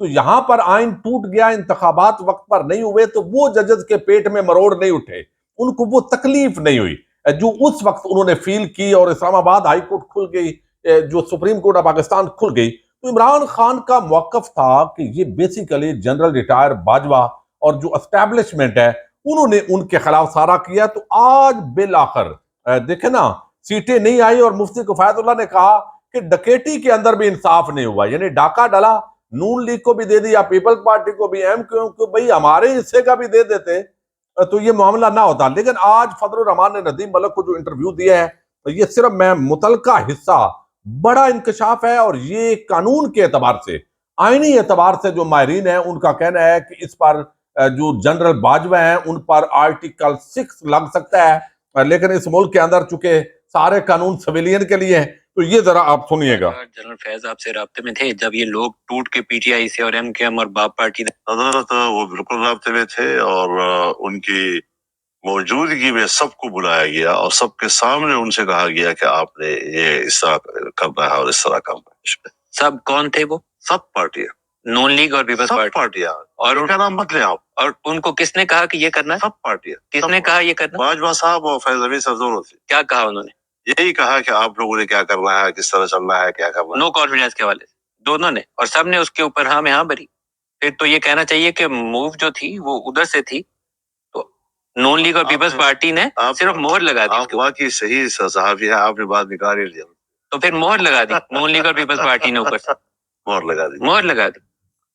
تو یہاں پر آئین ٹوٹ گیا، انتخابات وقت پر نہیں ہوئے، تو وہ ججز کے پیٹ میں مروڑ نہیں اٹھے، ان کو وہ تکلیف نہیں ہوئی جو اس وقت انہوں نے فیل کی، اور اسلام آباد ہائی کورٹ کھل گئی، جو سپریم کورٹ آف پاکستان کھل گئی۔ تو عمران خان کا موقف تھا کہ یہ بیسیکلی جنرل ریٹائر باجوہ اور جو اسٹیبلشمنٹ ہے انہوں نے ان کے خلاف سارا کیا۔ تو آج بالآخر دیکھیں نا، سیٹیں نہیں آئی، اور مفتی کفایت اللہ نے کہا کہ ڈکیٹی کے اندر بھی انصاف نہیں ہوا، یعنی ڈاکہ ڈلا، نون لیگ کو بھی دے دیا، پیپلز پارٹی کو بھی، ایم کیو کو، بھئی ہمارے حصے کا بھی دے دیتے تو یہ معاملہ نہ ہوتا۔ لیکن آج فضل الرحمان نے ندیم ملک کو جو انٹرویو دیا ہے، یہ صرف میں متعلقہ حصہ بڑا انکشاف ہے، اور یہ قانون کے اعتبار سے، آئینی اعتبار سے جو ماہرین ہیں ان کا کہنا ہے کہ اس پر جو جنرل باجوہ ہیں ان پر آرٹیکل 6 لگ سکتا ہے، لیکن اس ملک کے اندر چونکہ سارے قانون سویلین کے لیے ہیں، تو یہ ذرا آپ سنیے گا۔ جنرل فیض آپ سے رابطے میں تھے جب یہ لوگ ٹوٹ کے پی ٹی آئی سے اور ایم کیو ایم اور باپ پارٹی؟ حضرت وہ بالکل رابطے میں تھے، اور ان کی موجودگی میں سب کو بلایا گیا، اور سب کے سامنے ان سے کہا گیا کہ آپ نے یہ اس طرح کرنا ہے اور اس طرح کرنا ہے۔ اس میں سب کون تھے وہ؟ سب پارٹیاں، نون لیگ اور پیپلز سب پارٹی؟ پارٹیاں، اور ان کا نام مت لیں آپ۔ اور ان کو کس نے کہا کہ یہ کرنا ہے؟ سب پارٹیاں، کس نے کہا یہ کرنا؟ باجوہ صاحب اور فیض حمید صاحب دونوں تھے۔ کیا کہا انہوں نے؟ یہی کہا کہ آپ لوگوں نے کیا کرنا ہے، کس طرح چلنا ہے، کیا کرنا ہے۔ نو کانفیڈنس کے حوالے سے دونوں نے، اور سب نے اس کے اوپر ہاں میں ہاں بھری۔ پھر تو یہ کہنا چاہیے کہ موو جو تھی وہ ادھر سے تھی، تو نون لیگ اور پیپلز پارٹی نے صرف مہر لگا دی۔ آپ واقعی صحیح صحافی ہیں، آپ نے بات نکال ہی لیا۔ تو پھر مہر لگا دی نون لیگ اور پیپلز پارٹی نے اوپر سے، مہر لگا دی، مہر لگا دی۔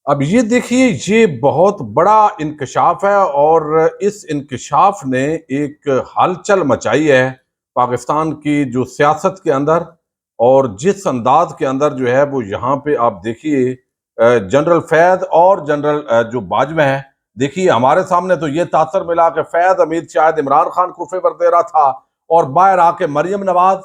اب یہ دیکھیے، یہ بہت بڑا انکشاف ہے، اور اس انکشاف نے ایک ہلچل مچائی ہے پاکستان کی جو سیاست کے اندر، اور جس انداز کے اندر جو ہے وہ یہاں پہ آپ دیکھیے جنرل فیض اور جنرل جو باجوہ ہیں، دیکھیے ہمارے سامنے تو یہ تاثر ملا کہ فیض حمید شاید عمران خان کو فیور دے رہا تھا، اور باہر آ کے مریم نواز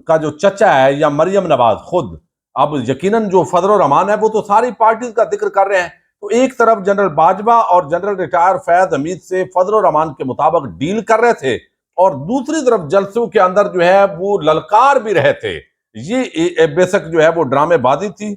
کا جو چچا ہے یا مریم نواز خود، اب یقیناً جو فضل الرحمان ہے وہ تو ساری پارٹیز کا ذکر کر رہے ہیں، تو ایک طرف جنرل باجوہ اور جنرل ریٹائر فیض حمید سے فضل الرحمان کے مطابق ڈیل کر رہے تھے، اور دوسری طرف جلسوں کے اندر جو ہے وہ للکار بھی رہے تھے۔ یہ بے شک جو ہے وہ ڈرامے بازی تھی،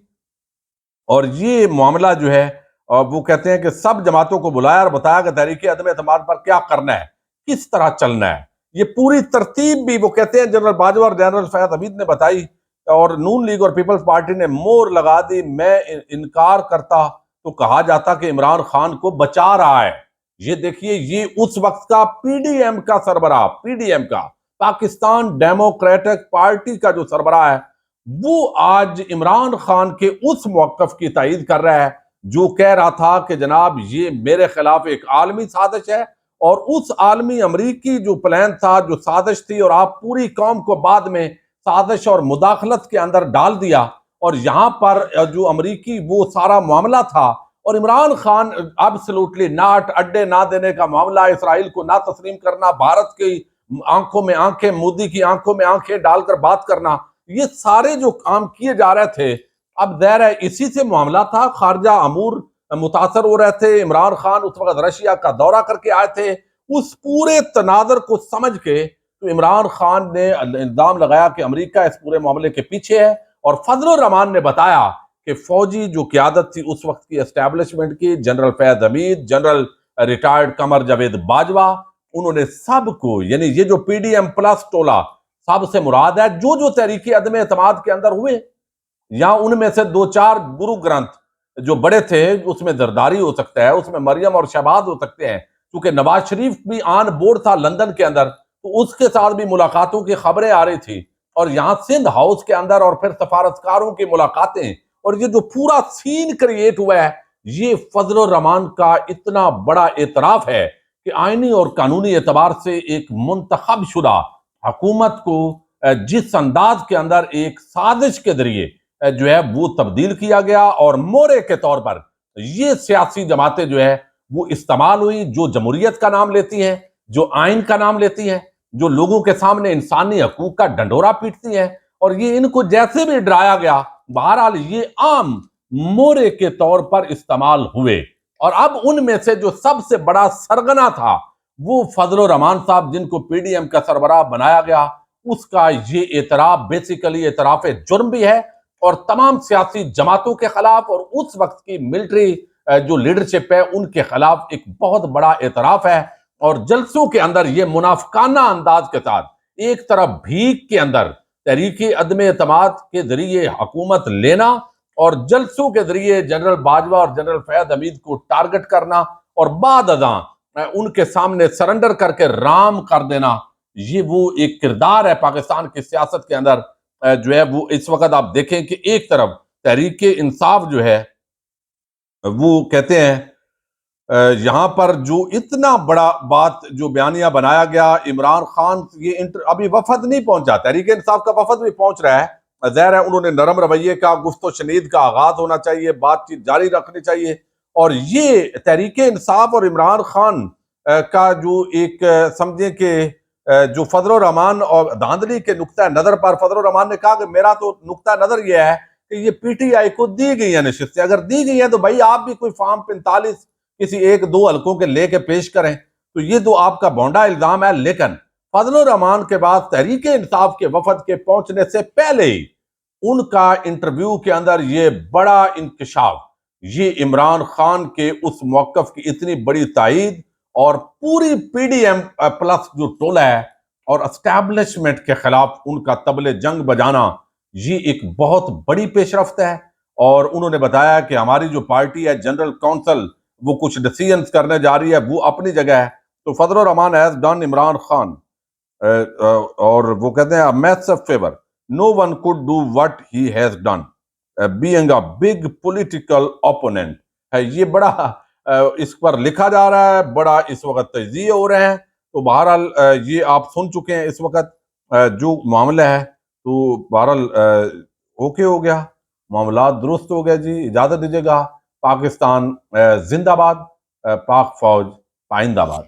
اور یہ معاملہ جو ہے وہ کہتے ہیں کہ سب جماعتوں کو بلایا اور بتایا کہ تحریک عدم اعتماد پر کیا کرنا ہے، کس طرح چلنا ہے، یہ پوری ترتیب بھی وہ کہتے ہیں جنرل باجوہ اور جنرل فیض حمید نے بتائی، اور نون لیگ اور پیپلز پارٹی نے مور لگا دی۔ میں انکار کرتا تو کہا جاتا کہ عمران خان کو بچا رہا ہے۔ یہ دیکھیے، یہ اس وقت کا پی ڈی ایم کا سربراہ، پی ڈی ایم کا، پاکستان ڈیموکریٹک پارٹی کا جو سربراہ ہے، وہ آج عمران خان کے اس موقف کی تائید کر رہا ہے جو کہہ رہا تھا کہ جناب یہ میرے خلاف ایک عالمی سازش ہے، اور اس عالمی امریکی جو پلان تھا، جو سازش تھی، اور آپ پوری قوم کو بعد میں سازش اور مداخلت کے اندر ڈال دیا، اور یہاں پر جو امریکی وہ سارا معاملہ تھا، اور عمران خان ایبسلوٹلی ناٹ، اڈے نہ دینے کا معاملہ، اسرائیل کو نہ تسلیم کرنا، بھارت کی آنکھوں میں آنکھیں، مودی کی آنکھوں میں آنکھیں ڈال کر بات کرنا، یہ سارے جو کام کیے جا رہے تھے، اب ظاہر ہے اسی سے معاملہ تھا۔ خارجہ امور متاثر ہو رہے تھے، عمران خان اس وقت رشیا کا دورہ کر کے آئے تھے، اس پورے تناظر کو سمجھ کے تو عمران خان نے الزام لگایا کہ امریکہ اس پورے معاملے کے پیچھے ہے، اور فضل الرحمان نے بتایا کہ فوجی جو قیادت تھی اس وقت کی اسٹیبلشمنٹ کی، جنرل فیض حمید، جنرل ریٹائرڈ قمر جاوید باجوہ، انہوں نے سب کو، یعنی یہ جو پی ڈی ایم پلس ٹولہ، سب سے مراد ہے جو تحریک عدم اعتماد کے اندر ہوئے، یا ان میں سے دو چار گرو گرنتھ جو بڑے تھے، اس میں زرداری ہو سکتا ہے، اس میں مریم اور شہباز ہو سکتے ہیں، کیونکہ نواز شریف بھی آن بورڈ تھا لندن کے اندر، تو اس کے ساتھ بھی ملاقاتوں کی خبریں آ رہی تھی، اور یہاں سندھ ہاؤس کے اندر، اور پھر سفارتکاروں کی ملاقاتیں، اور یہ جو پورا سین کریٹ ہوا ہے، یہ فضل الرحمان کا اتنا بڑا اعتراف ہے کہ آئینی اور قانونی اعتبار سے ایک منتخب شدہ حکومت کو جس انداز کے اندر ایک سازش کے ذریعے جو ہے وہ تبدیل کیا گیا، اور مورے کے طور پر یہ سیاسی جماعتیں جو ہے وہ استعمال ہوئی، جو جمہوریت کا نام لیتی ہیں، جو آئین کا نام لیتی ہیں، جو لوگوں کے سامنے انسانی حقوق کا ڈنڈورا پیٹتی ہیں، اور یہ ان کو جیسے بھی ڈرایا گیا، بہرحال یہ عام مورے کے طور پر استعمال ہوئے۔ اور اب ان میں سے جو سب سے بڑا سرغنہ تھا وہ فضل الرحمان صاحب، جن کو پی ڈی ایم کا سربراہ بنایا گیا، اس کا یہ اعتراف بیسیکلی اعتراف جرم بھی ہے، اور تمام سیاسی جماعتوں کے خلاف اور اس وقت کی ملٹری جو لیڈرشپ ہے ان کے خلاف ایک بہت بڑا اعتراف ہے. اور جلسوں کے اندر یہ منافقانہ انداز کے ساتھ ایک طرف بھیک کے اندر تحریک عدم اعتماد کے ذریعے حکومت لینا اور جلسوں کے ذریعے جنرل باجوہ اور جنرل فیاض حمید کو ٹارگٹ کرنا اور بعد ازاں ان کے سامنے سرنڈر کر کے رام کر دینا، یہ وہ ایک کردار ہے پاکستان کی سیاست کے اندر جو ہے وہ اس وقت آپ دیکھیں کہ ایک طرف تحریک انصاف جو ہے وہ کہتے ہیں یہاں پر جو اتنا بڑا بات جو بیانیہ بنایا گیا عمران خان، یہ ابھی وفد نہیں پہنچا، تحریک انصاف کا وفد بھی پہنچ رہا ہے، ظاہر ہے انہوں نے نرم رویے کا گفت و شنید کا آغاز ہونا چاہیے، بات چیت جاری رکھنی چاہیے. اور یہ تحریک انصاف اور عمران خان کا جو ایک سمجھیں کہ جو فضل الرحمان اور دھاندلی کے نقطہ نظر پر فضل الرحمان نے کہا کہ میرا تو نقطہ نظر یہ ہے کہ یہ پی ٹی آئی کو دی گئی ہیں نشستیں، اگر دی گئی ہیں تو بھائی آپ بھی کوئی فارم 45 کسی ایک دو حلقوں کے لے کے پیش کریں، تو یہ تو آپ کا بونڈا الزام ہے. لیکن فضل الرحمان کے بعد تحریک انصاف کے وفد کے پہنچنے سے پہلے ہی ان کا انٹرویو کے اندر یہ بڑا انکشاف، یہ عمران خان کے اس موقف کی اتنی بڑی تائید اور پوری پی ڈی ایم پلس جو ٹولہ ہے اور اسٹیبلشمنٹ کے خلاف ان کا طبل جنگ بجانا، یہ ایک بہت بڑی پیش رفت ہے. اور انہوں نے بتایا کہ ہماری جو پارٹی ہے جنرل کونسل وہ کچھ ڈیسیژنز کرنے جا رہی ہے، وہ اپنی جگہ ہے. تو فضل الرحمان ہیز ڈن عمران خان اور وہ کہتے ہیں massive favour, no one could do what he has done being a big political opponent ہے. یہ بڑا اس پر لکھا جا رہا ہے، بڑا اس وقت تجزیے ہو رہے ہیں. تو بہرحال یہ آپ سن چکے ہیں اس وقت جو معاملہ ہے. تو بہرحال اوکے ہو گیا، معاملات درست ہو گیا. جی اجازت دیجیے گا. پاکستان زندہ باد، پاک فوج پائندہ باد.